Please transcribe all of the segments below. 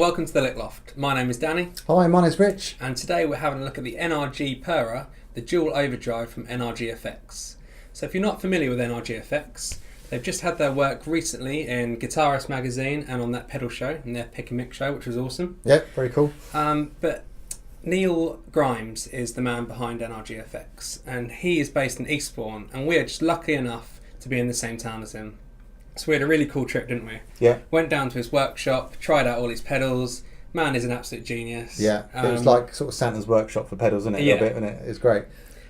welcome to the Lick Loft. My name is Danny. Hi, my name's Rich. And today we're having a look at the NRG PURRER, the dual overdrive from NRG Effects. So if you're not familiar with NRG Effects, they've just had their work recently in Guitarist Magazine and on that pedal show, in their Pick and Mix show, which was awesome. Yep, very cool. But Neil Grimes is the man behind NRG Effects, and he is based in Eastbourne, and we are just lucky enough to be in the same town as him. So we had a really cool trip, didn't we? Yeah. Went down to his workshop, tried out all his pedals. Man is an absolute genius. Yeah, it was like sort of Santa's workshop for pedals, isn't it? Yeah. A little bit, isn't it? It's great.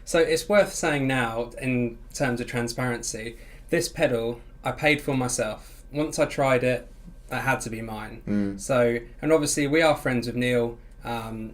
So it's worth saying now, in terms of transparency, this pedal I paid for myself. Once I tried it, it had to be mine. So, and obviously we are friends with Neil, and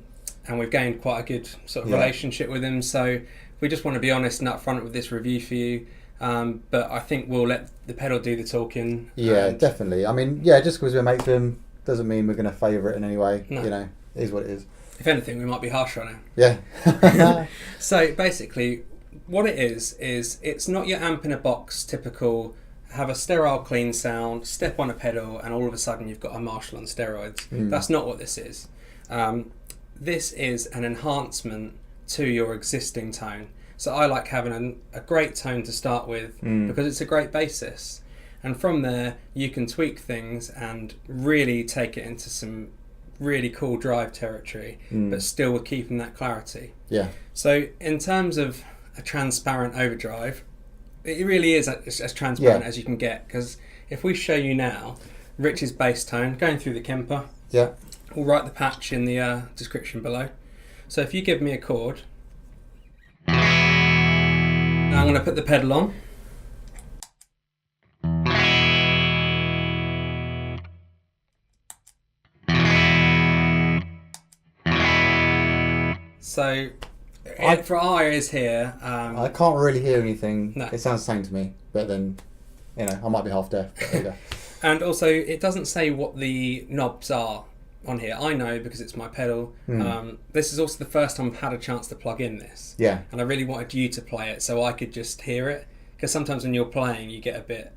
we've gained quite a good sort of relationship with him. So we just want to be honest and upfront with this review for you. But I think we'll let the pedal do the talking. Yeah, definitely. I mean, yeah, just because we're mates with him doesn't mean we're going to favour it in any way. No. You know, it is what it is. If anything, we might be harsher on him. Yeah. So basically, what it is it's not your amp in a box typical, have a sterile clean sound, step on a pedal, and all of a sudden you've got a Marshall on steroids. That's not what this is. This is an enhancement to your existing tone. So I like having a great tone to start with because it's a great basis. And from there, you can tweak things and really take it into some really cool drive territory, but still keeping that clarity. Yeah. So in terms of a transparent overdrive, it really is as transparent as you can get, because if we show you now Rich's bass tone, going through the Kemper, we'll write the patch in the description below. So if you give me a chord, now I'm going to put the pedal on. So, for our ears here... I can't really hear anything. No. It sounds the same to me, but then, you know, I might be half deaf. But there you go. And also, it doesn't say what the knobs are on here. I know because it's my pedal. This is also the first time I've had a chance to plug in this. Yeah. And I really wanted you to play it so I could just hear it. Because sometimes when you're playing, you get a bit...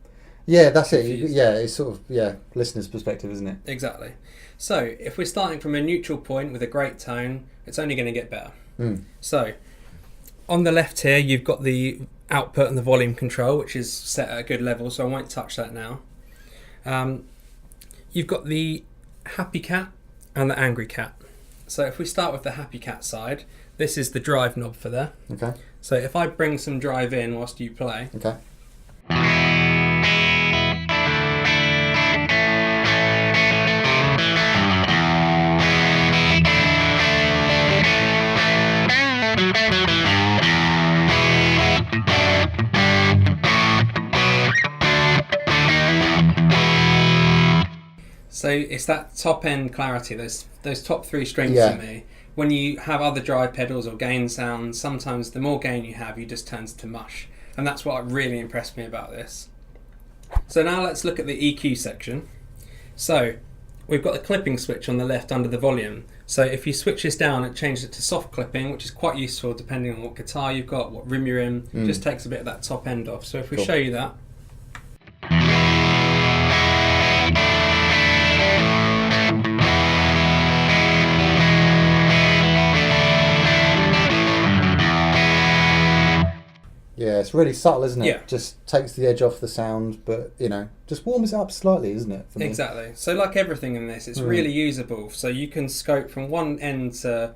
Yeah, that's it. confused. Yeah, it's sort of, listener's perspective, isn't it? Exactly. So, if we're starting from a neutral point with a great tone, it's only going to get better. So, on the left here, you've got the output and the volume control, which is set at a good level, so I won't touch that now. You've got the happy cat and the angry cat. So if we start with the happy cat side, this is the drive knob for there. Okay. So if I bring some drive in whilst you play. Okay. So it's that top end clarity, those top three strings for me. When you have other drive pedals or gain sounds, sometimes the more gain you have, you just turns to mush. And that's what really impressed me about this. So now let's look at the EQ section. So we've got the clipping switch on the left under the volume. So if you switch this down, it changes it to soft clipping, which is quite useful depending on what guitar you've got, what room you're in. Just takes a bit of that top end off. So if we show you that. Yeah, it's really subtle, isn't it? Yeah. Just takes the edge off the sound, but, you know, just warms it up slightly, isn't it? For me? Exactly. So like everything in this, it's really usable. So you can scope from one end to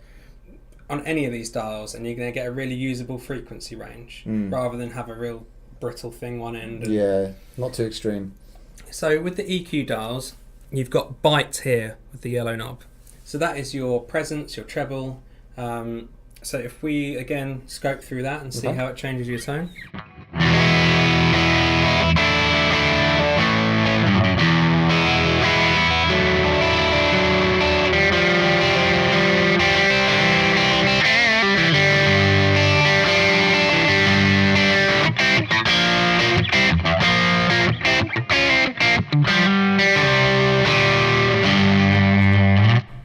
on any of these dials, and you're going to get a really usable frequency range rather than have a real brittle thing one end. Yeah, not too extreme. So with the EQ dials, you've got bytes here with the yellow knob. So that is your presence, your treble. So if we again scope through that and see how it changes your tone.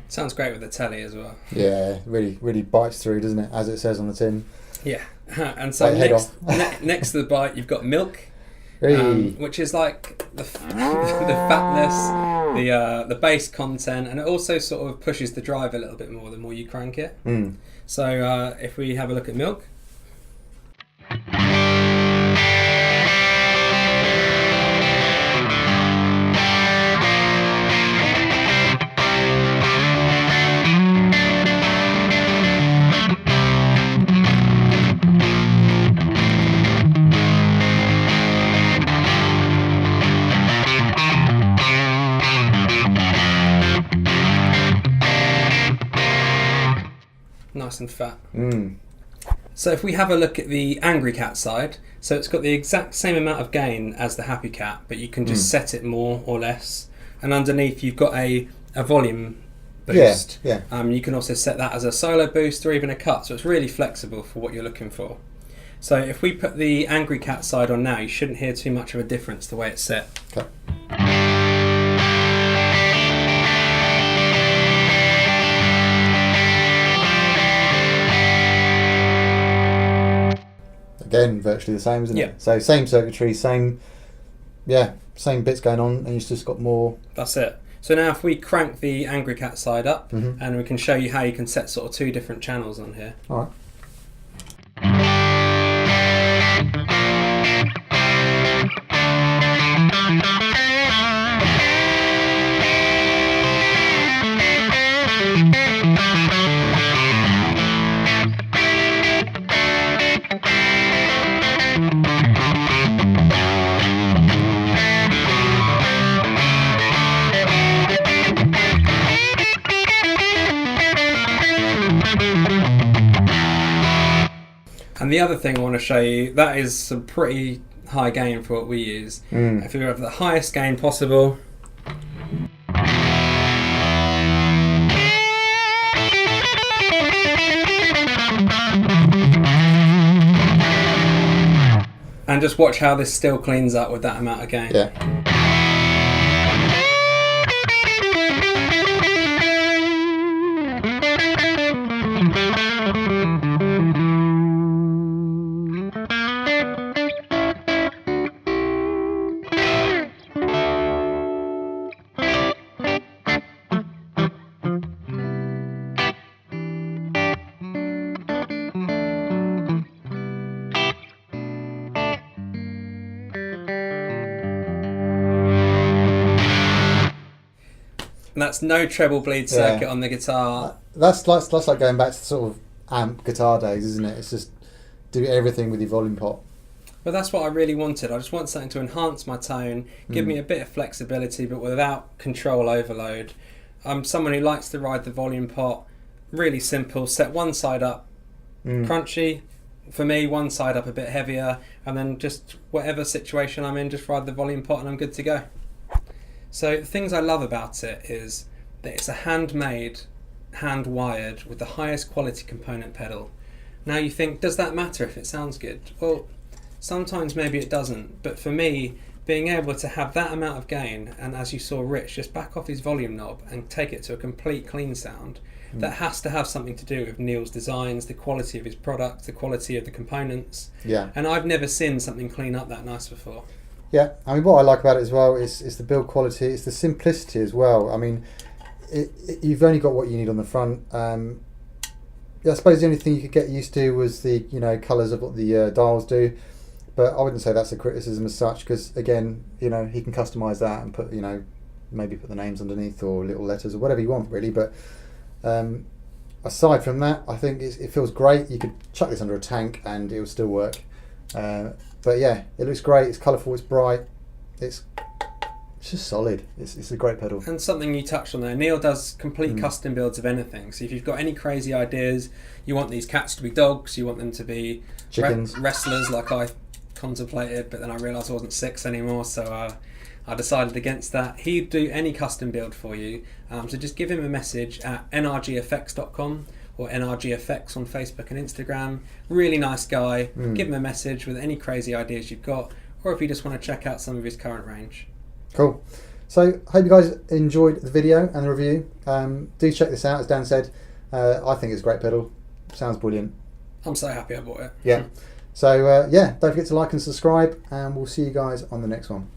Sounds great with the telly as well. Yeah, really bites through, doesn't it? As it says on the tin. Yeah, and so Like next to the bite, you've got milk. which is like the fatness, the bass content, and it also sort of pushes the drive a little bit more the more you crank it. So if we have a look at Milk. Nice and fat. So if we have a look at the Angry Cat side, so it's got the exact same amount of gain as the Happy Cat, but you can just set it more or less. And underneath you've got a volume boost. You can also set that as a solo boost or even a cut, so it's really flexible for what you're looking for. So if we put the Angry Cat side on now, you shouldn't hear too much of a difference the way it's set. Okay. Again, virtually the same, isn't it? So same circuitry, same bits going on, and you've just got more. That's it. So now if we crank the Angry Cat side up, and we can show you how you can set sort of 2 different channels on here. All right. And the other thing I want to show you, that is some pretty high gain for what we use. If we have the highest gain possible. And just watch how this still cleans up with that amount of gain. And that's no treble bleed circuit on the guitar. That's like going back to sort of amp guitar days, isn't it? It's just do everything with your volume pot. But that's what I really wanted. I just want something to enhance my tone, give me a bit of flexibility, but without control overload. I'm someone who likes to ride the volume pot. Really simple. Set one side up crunchy. For me, one side up a bit heavier, and then just whatever situation I'm in, just ride the volume pot and I'm good to go. So the things I love about it is that it's a handmade, hand-wired, with the highest quality component pedal. Now you think, does that matter if it sounds good? Well, sometimes maybe it doesn't, but for me, being able to have that amount of gain, and as you saw Rich just back off his volume knob and take it to a complete clean sound, that has to have something to do with Neil's designs, the quality of his product, the quality of the components. And I've never seen something clean up that nice before. Yeah, I mean, what I like about it as well is the build quality, it's the simplicity as well. I mean, you've only got what you need on the front. I suppose the only thing you could get used to was the colours of what the dials do, but I wouldn't say that's a criticism as such, because again, he can customise that and put maybe put the names underneath or little letters or whatever you want really. But aside from that, I think it feels great. You could chuck this under a tank and it will still work. But yeah, it looks great. It's colourful. It's bright. It's just solid. It's a great pedal. And something you touched on there, Neil does complete custom builds of anything. So if you've got any crazy ideas, you want these cats to be dogs, you want them to be chickens, wrestlers, like I contemplated, but then I realised I wasn't 6 anymore, so I decided against that. He'd do any custom build for you. So just give him a message at nrgeffects.com or NRG Effects on Facebook and Instagram. Really nice guy. Give him a message with any crazy ideas you've got, or if you just want to check out some of his current range. Cool. So hope you guys enjoyed the video and the review. Do check this out, as Dan said. I think it's a great pedal. Sounds brilliant. I'm so happy I bought it. Yeah. So yeah, don't forget to like and subscribe, and we'll see you guys on the next one.